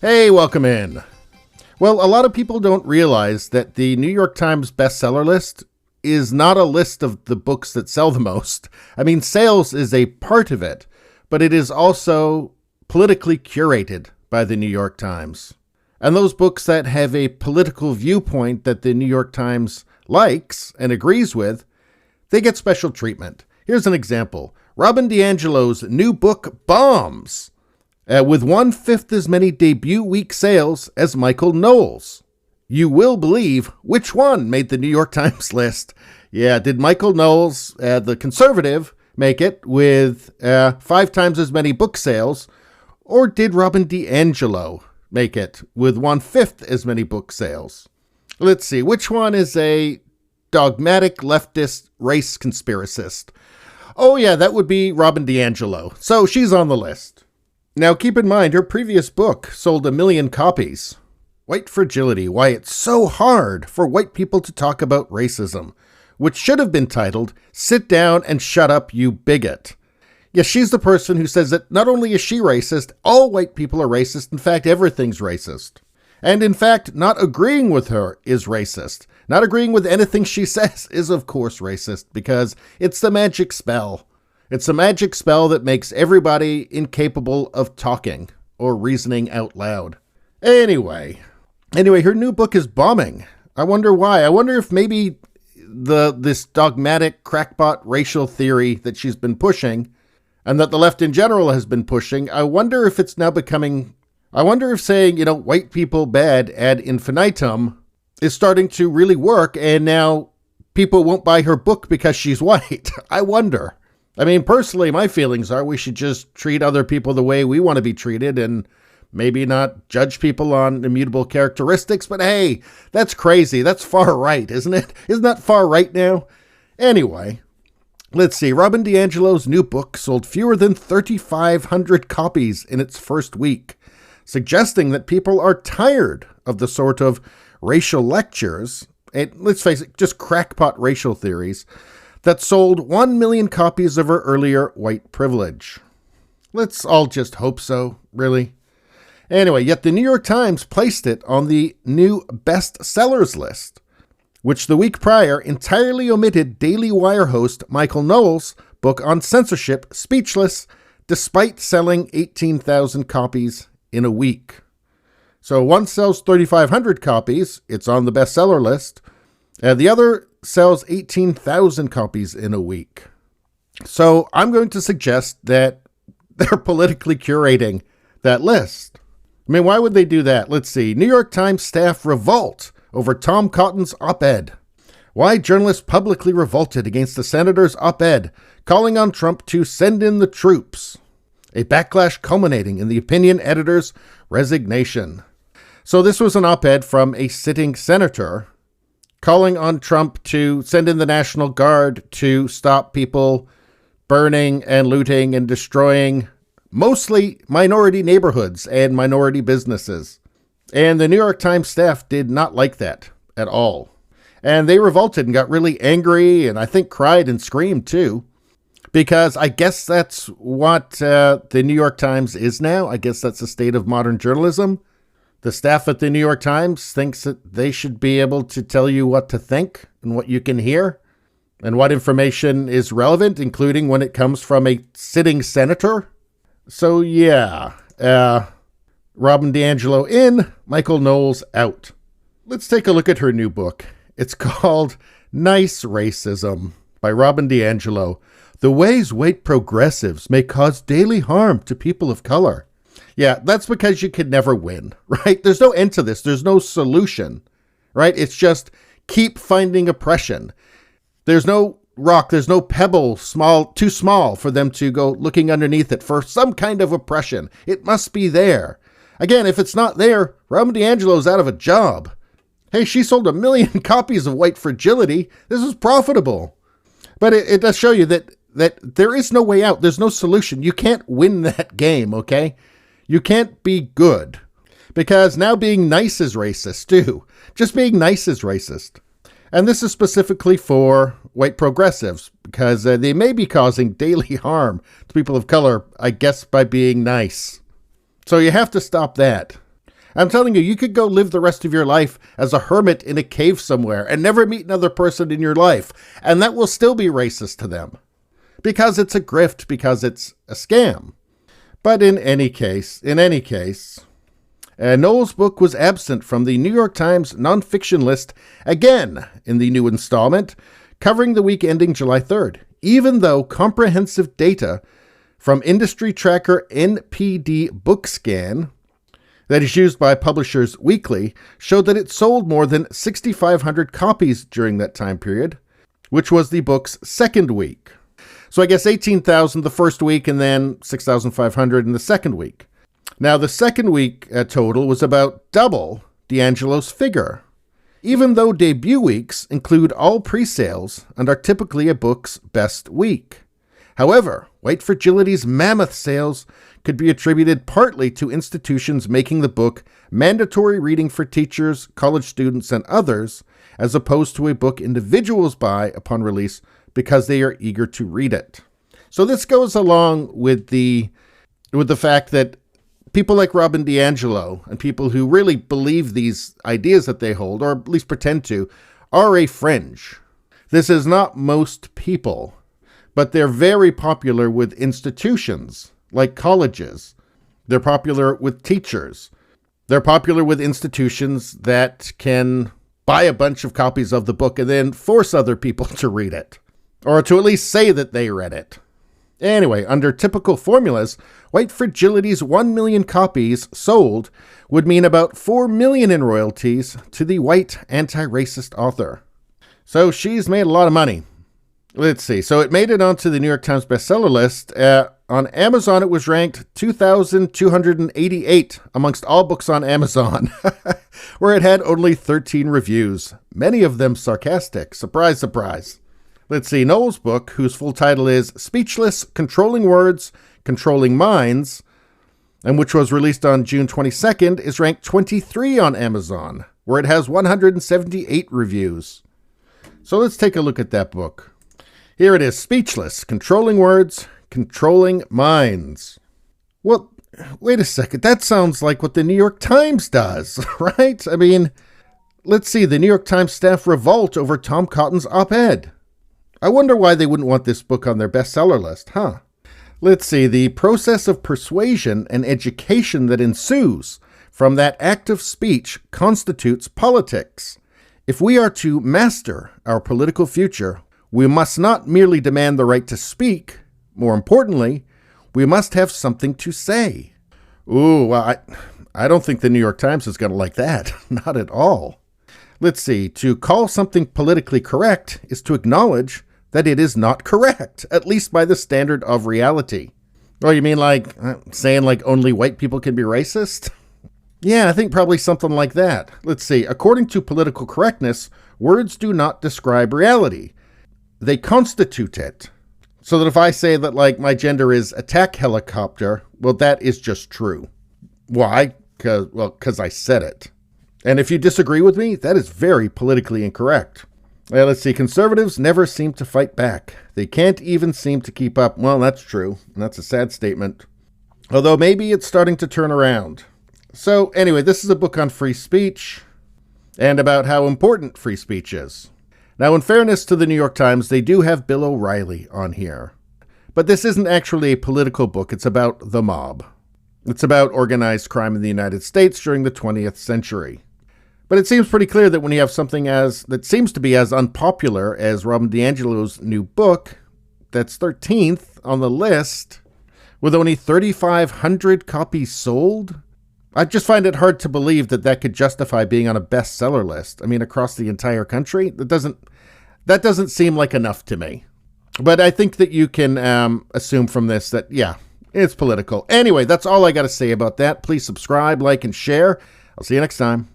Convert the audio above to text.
Hey, welcome in. Well, a lot of people don't realize that the New York Times bestseller list is not a list of the books that sell the most. I mean, sales is a part of it, but it is also politically curated by the New York Times. And those books that have a political viewpoint that the New York Times likes and agrees with, they get special treatment. Here's an example. Robin DiAngelo's new book bombs, with 1/5 as many debut week sales as Michael Knowles. You will believe which one made the New York Times list. Yeah, did Michael Knowles, the conservative, make it with 5 times as many book sales, or did Robin DiAngelo make it with 1/5 as many book sales? Let's see, which one is a dogmatic leftist race conspiracist? Oh yeah, that would be Robin DiAngelo. So she's on the list. Now keep in mind, her previous book sold 1 million copies. White Fragility, Why It's So Hard for White People to Talk About Racism, which should have been titled, Sit Down and Shut Up, You Bigot. Yes, she's the person who says that not only is she racist, all white people are racist. In fact, everything's racist. And in fact, not agreeing with her is racist. Not agreeing with anything she says is, of course, racist, because it's the magic spell. It's a magic spell that makes everybody incapable of talking or reasoning out loud. Anyway, her new book is bombing. I wonder why. I wonder if maybe this dogmatic crackpot racial theory that she's been pushing, and that the left in general has been pushing, I wonder if it's now becoming... I wonder if saying, white people bad ad infinitum is starting to really work, and now people won't buy her book because she's white. I wonder. I mean, personally, my feelings are we should just treat other people the way we want to be treated and maybe not judge people on immutable characteristics. But hey, that's crazy. That's far right, isn't it? Isn't that far right now? Anyway, let's see. Robin DiAngelo's new book sold fewer than 3,500 copies in its first week, suggesting that people are tired of the sort of racial lectures, and let's face it, just crackpot racial theories, that sold 1 million copies of her earlier white privilege. Let's all just hope so, really. Anyway, yet the New York Times placed it on the new bestsellers list, which the week prior entirely omitted Daily Wire host Michael Knowles' book on censorship, Speechless, despite selling 18,000 copies in a week. So one sells 3,500 copies, it's on the bestseller list, and the other sells 18,000 copies in a week. So I'm going to suggest that they're politically curating that list. I mean, why would they do that? Let's see. New York Times staff revolt over Tom Cotton's op-ed. Why journalists publicly revolted against the senator's op-ed, calling on Trump to send in the troops. A backlash culminating in the opinion editor's resignation. So this was an op-ed from a sitting senator calling on Trump to send in the National Guard to stop people burning and looting and destroying mostly minority neighborhoods and minority businesses. And the New York Times staff did not like that at all. And they revolted and got really angry and I think cried and screamed too. Because I guess that's what the New York Times is now. I guess that's the state of modern journalism. The staff at the New York Times thinks that they should be able to tell you what to think and what you can hear and what information is relevant, including when it comes from a sitting senator. So yeah, Robin DiAngelo in, Michael Knowles out. Let's take a look at her new book. It's called Nice Racism by Robin DiAngelo. The ways white progressives may cause daily harm to people of color. Yeah, that's because you could never win, right? There's no end to this. There's no solution, right? It's just keep finding oppression. There's no rock, there's no pebble too small for them to go looking underneath it for some kind of oppression. It must be there. Again, if it's not there, Robin DiAngelo's out of a job. Hey, she sold 1 million copies of White Fragility. This is profitable. But it does show you that there is no way out. There's no solution. You can't win that game, okay? You can't be good. Because now being nice is racist, too. Just being nice is racist. And this is specifically for white progressives, because they may be causing daily harm to people of color, I guess, by being nice. So you have to stop that. I'm telling you, you could go live the rest of your life as a hermit in a cave somewhere and never meet another person in your life, and that will still be racist to them. Because it's a grift, because it's a scam. But in any case, Knowles' book was absent from the New York Times nonfiction list again in the new installment, covering the week ending July 3rd, even though comprehensive data from industry tracker NPD BookScan that is used by Publishers Weekly showed that it sold more than 6,500 copies during that time period, which was the book's second week. So I guess 18,000 the first week and then 6,500 in the second week. Now the second week total was about double DiAngelo's figure, even though debut weeks include all pre-sales and are typically a book's best week. However, White Fragility's mammoth sales could be attributed partly to institutions making the book mandatory reading for teachers, college students, and others, as opposed to a book individuals buy upon release because they are eager to read it. So this goes along with the fact that people like Rob and DiAngelo and people who really believe these ideas that they hold, or at least pretend to, are a fringe. This is not most people, but they're very popular with institutions like colleges. They're popular with teachers. They're popular with institutions that can buy a bunch of copies of the book and then force other people to read it, or to at least say that they read it. Anyway, under typical formulas, White Fragility's 1 million copies sold would mean about $4 million in royalties to the white anti-racist author. So she's made a lot of money. Let's see. So it made it onto the New York Times bestseller list. On Amazon, it was ranked 2,288 amongst all books on Amazon, where it had only 13 reviews, many of them sarcastic. Surprise, surprise. Let's see. Knowles' book, whose full title is Speechless, Controlling Words, Controlling Minds, and which was released on June 22nd, is ranked 23 on Amazon, where it has 178 reviews. So let's take a look at that book. Here it is, Speechless, Controlling Words, Controlling Minds. Well, wait a second. That sounds like what the New York Times does, right? I mean, let's see. The New York Times staff revolt over Tom Cotton's op-ed. I wonder why they wouldn't want this book on their bestseller list, huh? Let's see. The process of persuasion and education that ensues from that act of speech constitutes politics. If we are to master our political future, we must not merely demand the right to speak. More importantly, we must have something to say. Ooh, well, I don't think the New York Times is going to like that. Not at all. Let's see. To call something politically correct is to acknowledge that it is not correct, at least by the standard of reality. Oh, you mean like saying like only white people can be racist? Yeah, I think probably something like that. Let's see. According to political correctness, words do not describe reality. They constitute it. So that if I say that like my gender is attack helicopter, well, that is just true. Why? Because I said it. And if you disagree with me, that is very politically incorrect. Well, let's see. Conservatives never seem to fight back. They can't even seem to keep up. Well, that's true. And that's a sad statement. Although maybe it's starting to turn around. So anyway, this is a book on free speech and about how important free speech is. Now, in fairness to the New York Times, they do have Bill O'Reilly on here. But this isn't actually a political book. It's about the mob. It's about organized crime in the United States during the 20th century. But it seems pretty clear that when you have something that seems to be as unpopular as Robin DiAngelo's new book, that's 13th on the list, with only 3,500 copies sold, I just find it hard to believe that that could justify being on a bestseller list. I mean, across the entire country? That doesn't seem like enough to me. But I think that you can assume from this that, yeah, it's political. Anyway, that's all I got to say about that. Please subscribe, like, and share. I'll see you next time.